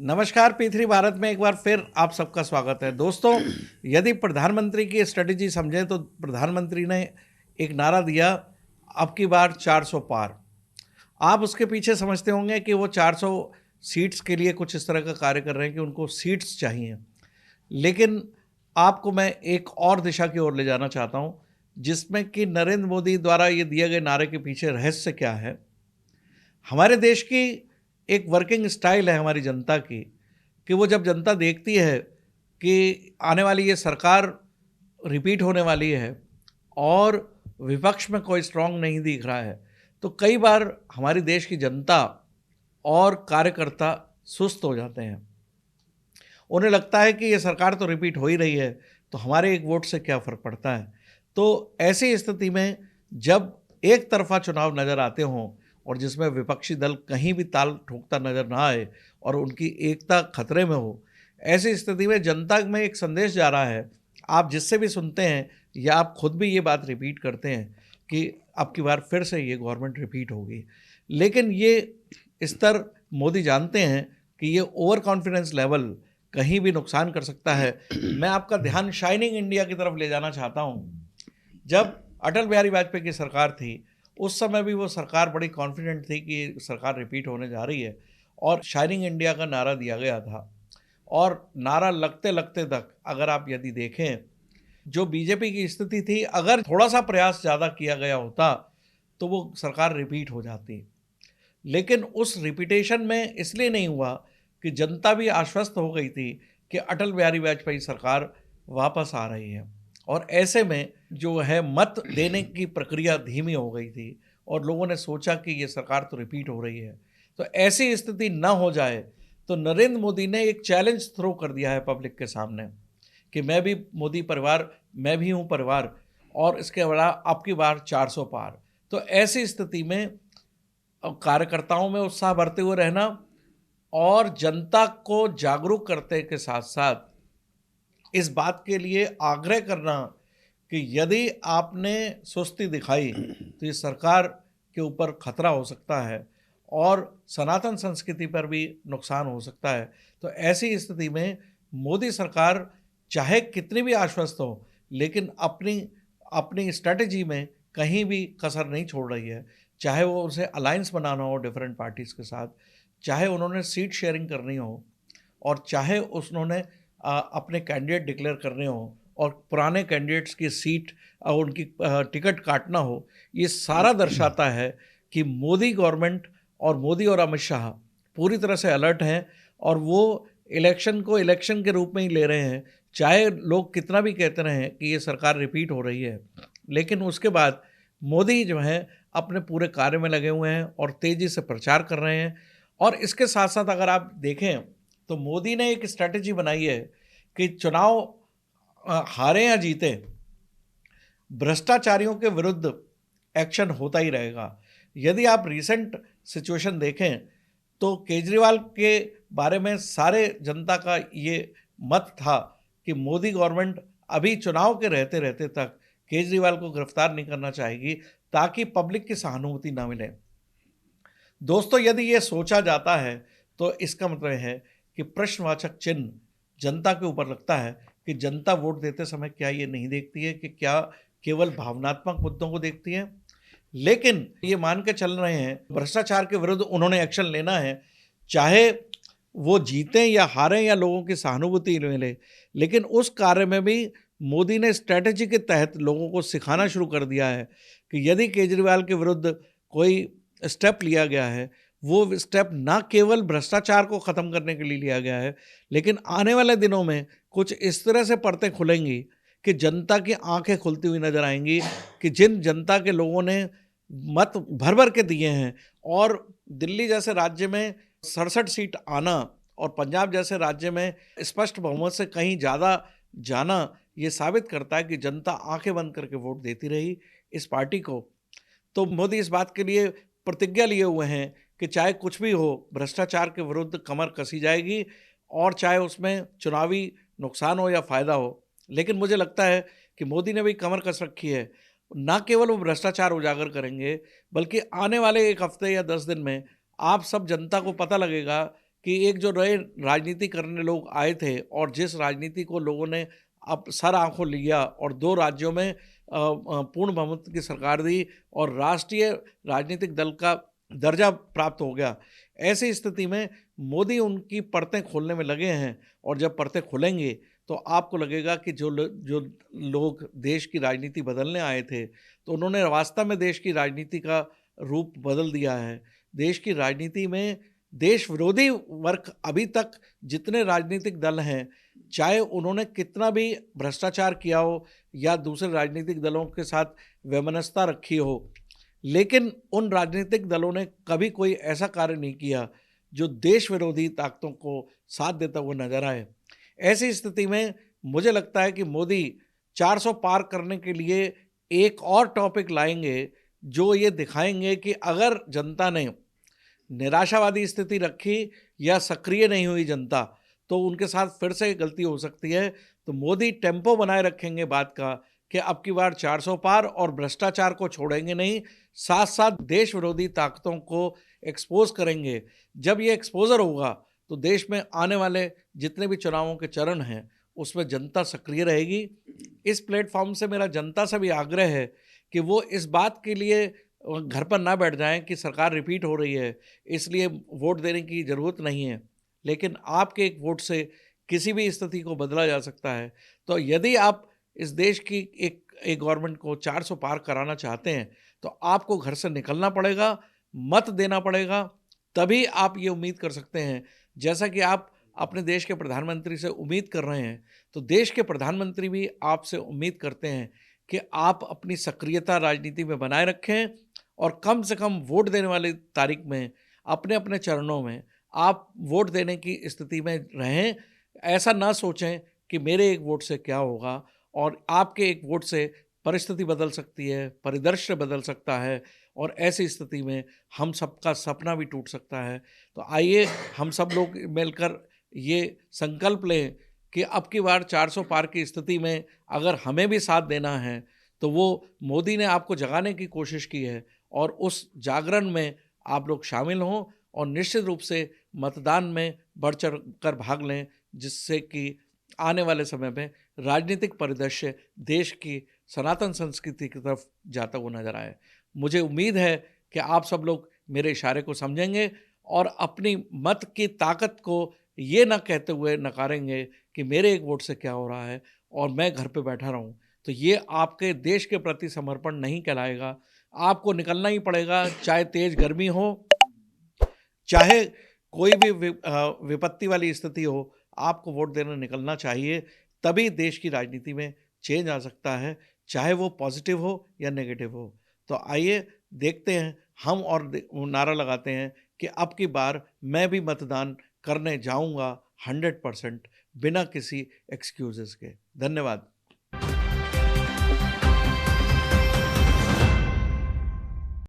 नमस्कार, P3 भारत में एक बार फिर आप सबका स्वागत है। दोस्तों, यदि प्रधानमंत्री की स्ट्रेटजी समझें तो प्रधानमंत्री ने एक नारा दिया, अब की बार 400 पार। आप उसके पीछे समझते होंगे कि वो 400 सीट्स के लिए कुछ इस तरह का कार्य कर रहे हैं कि उनको सीट्स चाहिए। लेकिन आपको मैं एक और दिशा की ओर ले जाना चाहता हूँ, जिसमें कि नरेंद्र मोदी द्वारा ये दिए गए नारे के पीछे रहस्य क्या है। हमारे देश की एक वर्किंग स्टाइल है हमारी जनता की, कि वो जब जनता देखती है कि आने वाली ये सरकार रिपीट होने वाली है और विपक्ष में कोई स्ट्रांग नहीं दिख रहा है, तो कई बार हमारी देश की जनता और कार्यकर्ता सुस्त हो जाते हैं। उन्हें लगता है कि ये सरकार तो रिपीट हो ही रही है, तो हमारे एक वोट से क्या फ़र्क पड़ता है। तो ऐसी स्थिति में जब एक तरफा चुनाव नज़र आते हों और जिसमें विपक्षी दल कहीं भी ताल ठोकता नज़र ना आए और उनकी एकता खतरे में हो, ऐसी स्थिति में जनता में एक संदेश जा रहा है। आप जिससे भी सुनते हैं या आप खुद भी ये बात रिपीट करते हैं कि अब की बार फिर से ये गवर्नमेंट रिपीट होगी। लेकिन ये स्तर मोदी जानते हैं कि ये ओवर कॉन्फिडेंस लेवल कहीं भी नुकसान कर सकता है। मैं आपका ध्यान शाइनिंग इंडिया की तरफ ले जाना चाहता हूँ। जब अटल बिहारी वाजपेयी की सरकार थी, उस समय भी वो सरकार बड़ी कॉन्फिडेंट थी कि सरकार रिपीट होने जा रही है और शाइनिंग इंडिया का नारा दिया गया था। और नारा लगते लगते तक अगर आप यदि देखें, जो बीजेपी की स्थिति थी, अगर थोड़ा सा प्रयास ज़्यादा किया गया होता तो वो सरकार रिपीट हो जाती। लेकिन उस रिपीटेशन में इसलिए नहीं हुआ कि जनता भी आश्वस्त हो गई थी कि अटल बिहारी वाजपेयी सरकार वापस आ रही है, और ऐसे में जो है मत देने की प्रक्रिया धीमी हो गई थी और लोगों ने सोचा कि ये सरकार तो रिपीट हो रही है। तो ऐसी स्थिति ना हो जाए तो नरेंद्र मोदी ने एक चैलेंज थ्रो कर दिया है पब्लिक के सामने कि मैं भी मोदी परिवार, मैं भी हूँ परिवार, और इसके अलावा अब की बार 400 पार। तो ऐसी स्थिति में कार्यकर्ताओं में उत्साह भरते हुए रहना और जनता को जागरूक करते के साथ साथ इस बात के लिए आग्रह करना कि यदि आपने सुस्ती दिखाई तो ये सरकार के ऊपर खतरा हो सकता है और सनातन संस्कृति पर भी नुकसान हो सकता है। तो ऐसी स्थिति में मोदी सरकार चाहे कितनी भी आश्वस्त हो, लेकिन अपनी अपनी स्ट्रेटजी में कहीं भी कसर नहीं छोड़ रही है। चाहे वो उसे अलायंस बनाना हो डिफरेंट पार्टीज़ के साथ, चाहे उन्होंने सीट शेयरिंग करनी हो, और चाहे उन्होंने अपने कैंडिडेट डिक्लेयर करने हो और पुराने कैंडिडेट्स की सीट उनकी टिकट काटना हो। ये सारा दर्शाता है कि मोदी गवर्नमेंट और मोदी और अमित शाह पूरी तरह से अलर्ट हैं और वो इलेक्शन को इलेक्शन के रूप में ही ले रहे हैं। चाहे लोग कितना भी कहते रहें कि ये सरकार रिपीट हो रही है, लेकिन उसके बाद मोदी जो हैं अपने पूरे कार्य में लगे हुए हैं और तेज़ी से प्रचार कर रहे हैं। और इसके साथ साथ अगर आप देखें तो मोदी ने एक स्ट्रैटेजी बनाई है कि चुनाव हारे या जीते, भ्रष्टाचारियों के विरुद्ध एक्शन होता ही रहेगा। यदि आप रीसेंट सिचुएशन देखें तो केजरीवाल के बारे में सारे जनता का ये मत था कि मोदी गवर्नमेंट अभी चुनाव के रहते रहते तक केजरीवाल को गिरफ्तार नहीं करना चाहेगी ताकि पब्लिक की सहानुभूति ना मिले। दोस्तों, यदि ये सोचा जाता है तो इसका मतलब है कि प्रश्नवाचक चिन्ह जनता के ऊपर लगता है कि जनता वोट देते समय क्या ये नहीं देखती है कि क्या केवल भावनात्मक मुद्दों को देखती है। लेकिन ये मान के चल रहे हैं भ्रष्टाचार के विरुद्ध उन्होंने एक्शन लेना है, चाहे वो जीतें या हारें या लोगों की सहानुभूति मिले। लेकिन उस कार्य में भी मोदी ने स्ट्रैटेजी के तहत लोगों को सिखाना शुरू कर दिया है कि यदि केजरीवाल के विरुद्ध कोई स्टेप लिया गया है, वो स्टेप ना केवल भ्रष्टाचार को ख़त्म करने के लिए लिया गया है, लेकिन आने वाले दिनों में कुछ इस तरह से परतें खुलेंगी कि जनता की आंखें खुलती हुई नजर आएंगी कि जिन जनता के लोगों ने मत भर भर के दिए हैं और दिल्ली जैसे राज्य में 67 सीट आना और पंजाब जैसे राज्य में स्पष्ट बहुमत से कहीं ज़्यादा जाना, ये साबित करता है कि जनता आंखें बंद करके वोट देती रही इस पार्टी को। तो मोदी इस बात के लिए प्रतिज्ञा लिए हुए हैं कि चाहे कुछ भी हो, भ्रष्टाचार के विरुद्ध कमर कसी जाएगी और चाहे उसमें चुनावी नुकसान हो या फ़ायदा हो। लेकिन मुझे लगता है कि मोदी ने भी कमर कस रखी है। ना केवल वो भ्रष्टाचार उजागर करेंगे, बल्कि आने वाले 1 हफ्ते या 10 दिन में आप सब जनता को पता लगेगा कि एक जो नए राजनीति करने लोग आए थे और जिस राजनीति को लोगों ने अब सर आंखों लिया और 2 राज्यों में पूर्ण बहुमत की सरकार दी और राष्ट्रीय राजनीतिक दल का दर्जा प्राप्त हो गया। ऐसी स्थिति में मोदी उनकी परतें खोलने में लगे हैं और जब परतें खुलेंगी तो आपको लगेगा कि जो लोग देश की राजनीति बदलने आए थे, तो उन्होंने वास्तव में देश की राजनीति का रूप बदल दिया है। देश की राजनीति में देश विरोधी वर्ग अभी तक जितने राजनीतिक दल हैं, चाहे उन्होंने कितना भी भ्रष्टाचार किया हो या दूसरे राजनीतिक दलों के साथ वैमनस्यता रखी हो, लेकिन उन राजनीतिक दलों ने कभी कोई ऐसा कार्य नहीं किया जो देश विरोधी ताकतों को साथ देता हुआ नजर आए। ऐसी स्थिति में मुझे लगता है कि मोदी 400 पार करने के लिए एक और टॉपिक लाएंगे जो ये दिखाएंगे कि अगर जनता ने निराशावादी स्थिति रखी या सक्रिय नहीं हुई जनता, तो उनके साथ फिर से गलती हो सकती है। तो मोदी टेम्पो बनाए रखेंगे बात का कि अब की बार 400 पार और भ्रष्टाचार को छोड़ेंगे नहीं, साथ साथ देश विरोधी ताकतों को एक्सपोज करेंगे। जब ये एक्सपोजर होगा तो देश में आने वाले जितने भी चुनावों के चरण हैं उसमें जनता सक्रिय रहेगी। इस प्लेटफॉर्म से मेरा जनता से भी आग्रह है कि वो इस बात के लिए घर पर ना बैठ जाएं कि सरकार रिपीट हो रही है इसलिए वोट देने की ज़रूरत नहीं है, लेकिन आपके एक वोट से किसी भी स्थिति को बदला जा सकता है। तो यदि आप इस देश की एक गवर्नमेंट को 400 पार कराना चाहते हैं तो आपको घर से निकलना पड़ेगा, मत देना पड़ेगा, तभी आप ये उम्मीद कर सकते हैं। जैसा कि आप अपने देश के प्रधानमंत्री से उम्मीद कर रहे हैं, तो देश के प्रधानमंत्री भी आपसे उम्मीद करते हैं कि आप अपनी सक्रियता राजनीति में बनाए रखें और कम से कम वोट देने वाली तारीख में अपने अपने चरणों में आप वोट देने की स्थिति में रहें। ऐसा ना सोचें कि मेरे एक वोट से क्या होगा, और आपके एक वोट से परिस्थिति बदल सकती है, परिदृश्य बदल सकता है और ऐसी स्थिति में हम सबका सपना भी टूट सकता है। तो आइए हम सब लोग मिलकर ये संकल्प लें कि अब की बार 400 पार की स्थिति में अगर हमें भी साथ देना है तो वो मोदी ने आपको जगाने की कोशिश की है और उस जागरण में आप लोग शामिल हों और निश्चित रूप से मतदान में बढ़ चढ़ कर भाग लें, जिससे कि आने वाले समय में राजनीतिक परिदृश्य देश की सनातन संस्कृति की तरफ जाता हुआ नजर आए। मुझे उम्मीद है कि आप सब लोग मेरे इशारे को समझेंगे और अपनी मत की ताकत को ये न कहते हुए नकारेंगे कि मेरे एक वोट से क्या हो रहा है और मैं घर पे बैठा रहूं। तो ये आपके देश के प्रति समर्पण नहीं कहलाएगा। आपको निकलना ही पड़ेगा, चाहे तेज गर्मी हो, चाहे कोई भी विपत्ति वाली स्थिति हो, आपको वोट देने निकलना चाहिए। तभी देश की राजनीति में चेंज आ सकता है, चाहे वो पॉजिटिव हो या नेगेटिव हो। तो आइए देखते हैं हम और नारा लगाते हैं कि अब की बार मैं भी मतदान करने जाऊंगा 100% बिना किसी एक्सक्यूजेस के। धन्यवाद।